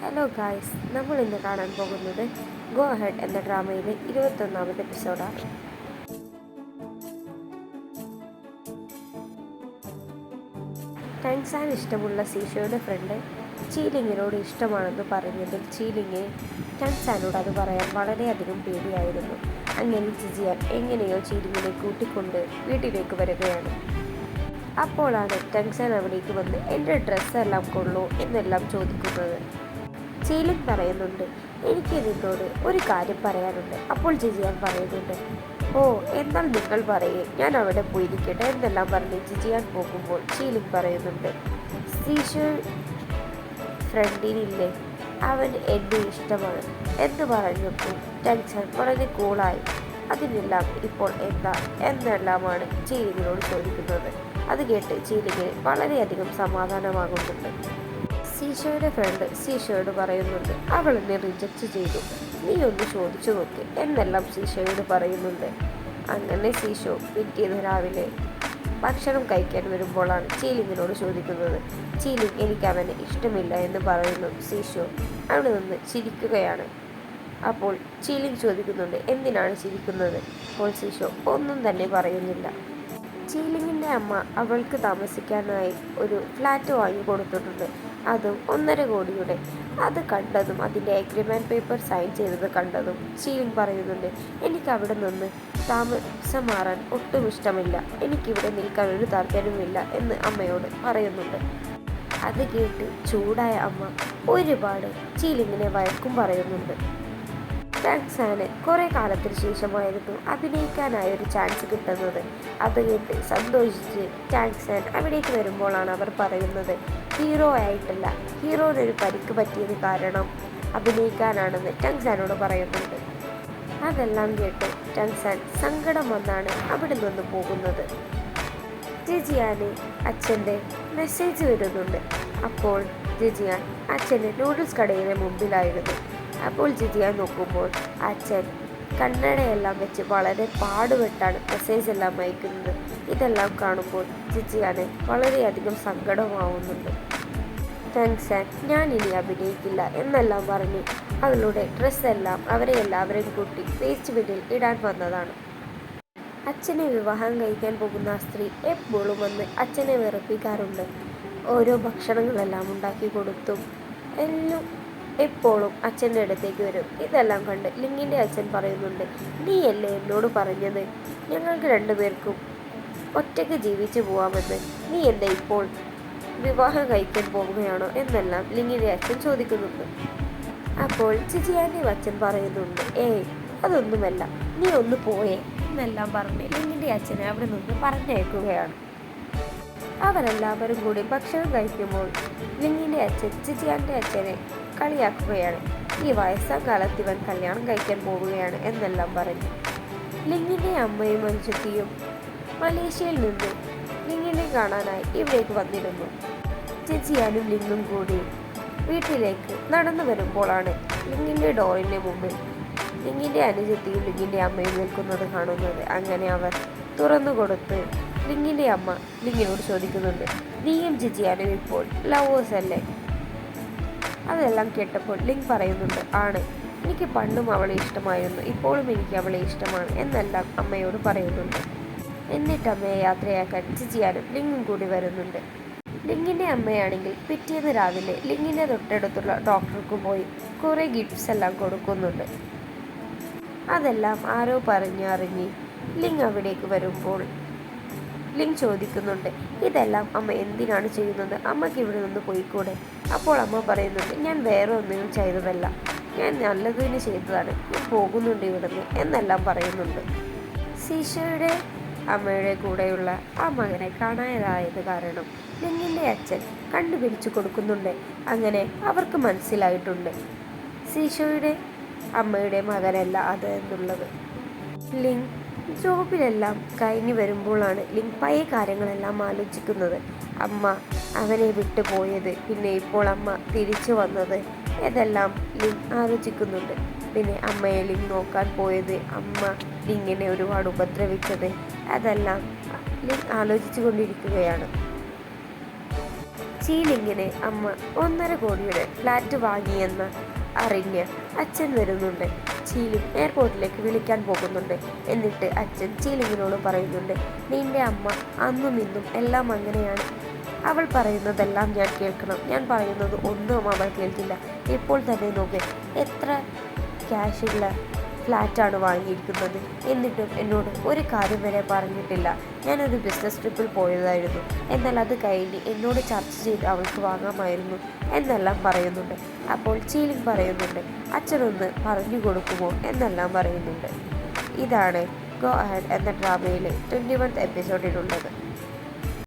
Hello guys, നമ്മൾ ഇന്ന് കാണാൻ പോകുന്നത് ഗോ അഹെഡ് എന്ന ഡ്രാമയിലെ 21ാമത്തെ എപ്പിസോഡാണ്. ടങ്സാൻ ഇഷ്ടമുള്ള സീഷോയുടെ ഫ്രണ്ട് ചീലിങ്ങിനോട് ഇഷ്ടമാണെന്ന് പറഞ്ഞതിൽ ചീലിങ്ങിന് ടങ്സാനോട് അത് പറയാൻ വളരെയധികം പേടിയായിരുന്നു. അങ്ങനെ ജിജിയാൻ എങ്ങനെയോ ചീലിങ്ങിനെ കൂട്ടിക്കൊണ്ട് വീട്ടിലേക്ക് വരികയാണ്. അപ്പോഴാണ് ടങ്സാൻ അവിടേക്ക് വന്ന് എൻ്റെ ഡ്രസ്സെല്ലാം കൊള്ളൂ എന്നെല്ലാം ചോദിക്കുന്നത്. ചീലിങ് പറയുന്നുണ്ട്, എനിക്ക് നിന്നോട് ഒരു കാര്യം പറയാനുണ്ട്. അപ്പോൾ ജിജിയാൻ പറയുന്നുണ്ട്, ഓ എന്നാൽ നിങ്ങൾ പറയേ, ഞാൻ അവിടെ പോയിരിക്കട്ടെ എന്നെല്ലാം പറഞ്ഞ് ജിജിയാൻ പോകുമ്പോൾ ചീലിങ് പറയുന്നുണ്ട്, സീഷു ഫ്രണ്ടിനില്ലേ, അവൻ എന്നെ ഇഷ്ടമാണ് എന്ന് പറഞ്ഞപ്പോൾ ടങ്സാൻ വളരെ കൂളായി. അതിനെല്ലാം ഇപ്പോൾ എന്താ എന്നെല്ലാമാണ് ചീലിങ്ങിനോട് ചോദിക്കുന്നത്. അത് കേട്ട് ചീലിങ്ങിന് വളരെയധികം സമാധാനമാകുന്നുണ്ട്. സീഷോയുടെ ഫ്രണ്ട് സീഷോയോട് പറയുന്നുണ്ട്, അവൾ എന്നെ റിജക്റ്റ് ചെയ്തു, നീ ഒന്ന് ചോദിച്ചു നോക്ക് എന്നെല്ലാം സീഷോയോട് പറയുന്നുണ്ട്. അങ്ങനെ സീഷോ പിറ്റേന്ന് രാവിലെ ഭക്ഷണം കഴിക്കാൻ വരുമ്പോഴാണ് ചീലിങ്ങിനോട് ചോദിക്കുന്നത്. ചീലിങ് എനിക്ക് അവനെ ഇഷ്ടമില്ല എന്ന് പറയുന്നു. സീഷോ അവിടെ നിന്ന് ചിരിക്കുകയാണ്. അപ്പോൾ ചീലിങ് ചോദിക്കുന്നുണ്ട്, എന്തിനാണ് ചിരിക്കുന്നത്? അപ്പോൾ സീഷോ ഒന്നും തന്നെ പറയുന്നില്ല. ചീലിങ്ങിൻ്റെ അമ്മ അവൾക്ക് താമസിക്കാനായി ഒരു ഫ്ലാറ്റ് വാങ്ങി കൊടുത്തിട്ടുണ്ട്, അതും 1.5 കോടിയുടെ. അത് കണ്ടതും അതിൻ്റെ എഗ്രിമെൻറ്റ് പേപ്പർ സൈൻ ചെയ്തത് കണ്ടതും ചീലിങ് പറയുന്നുണ്ട്, എനിക്ക് അവിടെ നിന്ന് താമസം മാറാൻ ഒട്ടും ഇഷ്ടമില്ല, എനിക്കിവിടെ നിൽക്കാൻ ഒരു താല്പര്യമില്ല എന്ന് അമ്മയോട് പറയുന്നുണ്ട്. അത് കേട്ട് ചൂടായ അമ്മ ഒരുപാട് ചീലിങ്ങിനെ വഴക്കും പറയുന്നുണ്ട്. ടങ്സാന് കുറേ കാലത്തിന് ശേഷമായിരുന്നു അഭിനയിക്കാനായൊരു ചാൻസ് കിട്ടുന്നത്. അത് കേട്ട് സന്തോഷിച്ച് ടങ്സാൻ അവിടേക്ക് വരുമ്പോഴാണ് അവർ പറയുന്നത്, ഹീറോ ആയിട്ടല്ല, ഹീറോനൊരു പരിക്ക് പറ്റിയത് കാരണം അഭിനയിക്കാനാണെന്ന് ടങ്സാനോട് പറയുന്നുണ്ട്. അതെല്ലാം കേട്ട് ടങ്സാൻ സങ്കടം വന്നാണ് അവിടെ നിന്ന് പോകുന്നത്. ജിജിയാന് അച്ഛൻ്റെ മെസ്സേജ് വരുന്നുണ്ട്. അപ്പോൾ ജിജിയാൻ അച്ഛൻ്റെ നൂഡിൽസ് കടയിലെ മുമ്പിലായിരുന്നു. അപ്പോൾ ജിജിയാൻ നോക്കുമ്പോൾ അച്ഛൻ കണ്ണടയെല്ലാം വെച്ച് വളരെ പാടുപെട്ടാണ് മെസ്സേജ് എല്ലാം അയക്കുന്നത്. ഇതെല്ലാം കാണുമ്പോൾ ജിജിയാന് വളരെയധികം സങ്കടമാവുന്നുണ്ട്. ടങ്സാൻ ഞാൻ ഇനി അഭിനയിക്കില്ല എന്നെല്ലാം പറഞ്ഞ് അവളുടെ ഡ്രസ്സെല്ലാം അവരെ എല്ലാവരെയും കൂട്ടി വേസ്റ്റ് ബിന്നിൽ ഇടാൻ വന്നതാണ്. അച്ഛനെ വിവാഹം കഴിക്കാൻ പോകുന്ന ആ സ്ത്രീ എപ്പോഴും വന്ന് അച്ഛനെ വിറപ്പിക്കാറുണ്ട്. ഓരോ ഭക്ഷണങ്ങളെല്ലാം ഉണ്ടാക്കി കൊടുത്തും എല്ലാം എപ്പോഴും അച്ഛൻ്റെ അടുത്തേക്ക് വരും. ഇതെല്ലാം കണ്ട് ലിങ്ങിൻ്റെ അച്ഛൻ പറയുന്നുണ്ട്, നീയല്ലേ എന്നോട് പറഞ്ഞത് ഞങ്ങൾക്ക് 2 പേർക്കും ഒറ്റയ്ക്ക് ജീവിച്ചു പോവാമെന്ന്, നീ എന്താ ഇപ്പോൾ വിവാഹം കഴിക്കാൻ പോവുകയാണോ എന്നെല്ലാം ലിങ്ങിൻ്റെ അച്ഛൻ ചോദിക്കുന്നുണ്ട്. അപ്പോൾ ജിജിയാൻ്റെ അച്ഛൻ പറയുന്നുണ്ട്, അതൊന്നുമല്ല, നീ ഒന്ന് പോയേ എന്നെല്ലാം പറഞ്ഞ് ലിങ്ങിൻ്റെ അച്ഛനെ അവിടെ നിന്ന് പറഞ്ഞയക്കുകയാണ്. അവരെല്ലാവരും കൂടി ഭക്ഷണം കഴിക്കുമ്പോൾ ലിങ്ങിൻ്റെ അച്ഛൻ ജിജിയാൻ്റെ അച്ഛനെ കളിയാക്കുകയാണ്. ഈ വയസ്സാം കാലത്ത് ഇവൻ കല്യാണം കഴിക്കാൻ പോവുകയാണ് എന്നെല്ലാം പറഞ്ഞു. ലിങ്ങിൻ്റെ അമ്മയും അനുജത്തിയും മലേഷ്യയിൽ നിന്ന് ലിങ്ങിനെ കാണാനായി ഇവിടേക്ക് വന്നിരുന്നു. ജിജിയാനും ലിങ്ങും കൂടി വീട്ടിലേക്ക് നടന്നു വരുമ്പോഴാണ് ലിങ്ങിൻ്റെ ഡോറിൻ്റെ മുമ്പിൽ ലിങ്ങിൻ്റെ അനുജത്തിയും ലിങ്ങിൻ്റെ അമ്മയും നിൽക്കുന്നത് കാണുന്നത്. അങ്ങനെ അവർ തുറന്നു കൊടുത്ത് ലിങ്ങിൻ്റെ അമ്മ ലിങ്ങിനോട് ചോദിക്കുന്നുണ്ട്, നീയും ജിജിയാനും ഇപ്പോൾ ലവേഴ്സ് അല്ലേ? അതെല്ലാം കേട്ടപ്പോൾ ലിങ് പറയുന്നുണ്ട്, ആണ്, എനിക്ക് പണ്ടും അവളെ ഇഷ്ടമായിരുന്നു, ഇപ്പോഴും എനിക്ക് അവളെ ഇഷ്ടമാണ് എന്നെല്ലാം അമ്മയോട് പറയുന്നുണ്ട്. എന്നിട്ട് അമ്മയെ യാത്രയാക്കാൻ ജിജിയാനും ലിങ്ങും കൂടി വരുന്നുണ്ട്. ലിങ്ങിൻ്റെ അമ്മയാണെങ്കിൽ പിറ്റേന്ന് രാവിലെ ലിങ്ങിൻ്റെ തൊട്ടടുത്തുള്ള ഡോക്ടർക്ക് പോയി കുറേ ഗിഫ്റ്റ്സ് എല്ലാം കൊടുക്കുന്നുണ്ട്. അതെല്ലാം ആരോ പറഞ്ഞറിഞ്ഞ് ലിങ് അവിടേക്ക് വരുമ്പോൾ ലിങ് ചോദിക്കുന്നുണ്ട്, ഇതെല്ലാം അമ്മ എന്തിനാണ് ചെയ്യുന്നത്? അമ്മയ്ക്ക് ഇവിടെ നിന്ന് പോയിക്കൂടെ? അപ്പോൾ അമ്മ പറയുന്നുണ്ട്, ഞാൻ വേറെ ഒന്നിനും ചെയ്തതല്ല, ഞാൻ നല്ലതിന് ചെയ്തതാണ്, ഞാൻ പോകുന്നുണ്ട് ഇവിടുന്ന് എന്നെല്ലാം പറയുന്നുണ്ട്. സീഷയുടെ അമ്മയുടെ കൂടെയുള്ള ആ മകനെ കാണാതായത് കാരണം ലിങ്ങിൻ്റെ അച്ഛൻ കണ്ടുപിടിച്ചു കൊടുക്കുന്നുണ്ട്. അങ്ങനെ അവർക്ക് മനസ്സിലായിട്ടുണ്ട് സീഷയുടെ അമ്മയുടെ മകനല്ല അത് എന്നുള്ളത്. ലിങ് ജോബിലെല്ലാം കഴിഞ്ഞു വരുമ്പോഴാണ് ലിങ് പഴയ കാര്യങ്ങളെല്ലാം ആലോചിക്കുന്നത്. അമ്മ അവനെ വിട്ടു പോയത്, പിന്നെ ഇപ്പോൾ അമ്മ തിരിച്ചു വന്നത്, ഇതെല്ലാം ലിങ് ആലോചിക്കുന്നുണ്ട്. പിന്നെ അമ്മയെ ലിങ് നോക്കാൻ പോയത്, അമ്മ ലിങ്ങിനെ ഒരുപാട് ഉപദ്രവിച്ചത്, അതെല്ലാം ലിങ് ആലോചിച്ചു കൊണ്ടിരിക്കുകയാണ്. ചീലിങ്ങിന് അമ്മ 1.5 കോടിയുടെ ഫ്ലാറ്റ് വാങ്ങിയെന്ന് അറിഞ്ഞ് അച്ഛൻ വരുന്നുണ്ട്. ചീലിംഗ് എയർപോർട്ടിലേക്ക് വിളിക്കാൻ പോകുന്നുണ്ട്. എന്നിട്ട് അച്ഛൻ ചീലിങ്ങിനോട് പറയുന്നുണ്ട്, നിന്റെ അമ്മ അന്നും ഇന്നും എല്ലാം അങ്ങനെയാണ്. അവൾ പറയുന്നതെല്ലാം ഞാൻ കേൾക്കണം. ഞാൻ പറയുന്നത് ഒന്നും അവൾ കേൾക്കില്ല. ഇപ്പോൾ തന്നെ നോക്ക്, എത്ര ക്യാഷുള്ള ഫ്ലാറ്റാണ് വാങ്ങിയിരിക്കുന്നത്. എന്നിട്ടും എന്നോട് ഒരു കാര്യം വരെ പറഞ്ഞിട്ടില്ല. ഞാനൊരു ബിസിനസ് ട്രിപ്പിൽ പോയതായിരുന്നു. എന്നാൽ അത് കഴിഞ്ഞ് എന്നോട് ചർച്ച ചെയ്ത് അവൾക്ക് വാങ്ങാമായിരുന്നു എന്നെല്ലാം പറയുന്നുണ്ട്. അപ്പോൾ ചീലിംഗ് പറയുന്നുണ്ട്, അച്ഛനൊന്ന് പറഞ്ഞു കൊടുക്കുമോ എന്നെല്ലാം പറയുന്നുണ്ട്. ഇതാണ് ഗോ അഹെഡ് എന്ന ഡ്രാമയിലെ 21th എപ്പിസോഡിലുള്ളത്.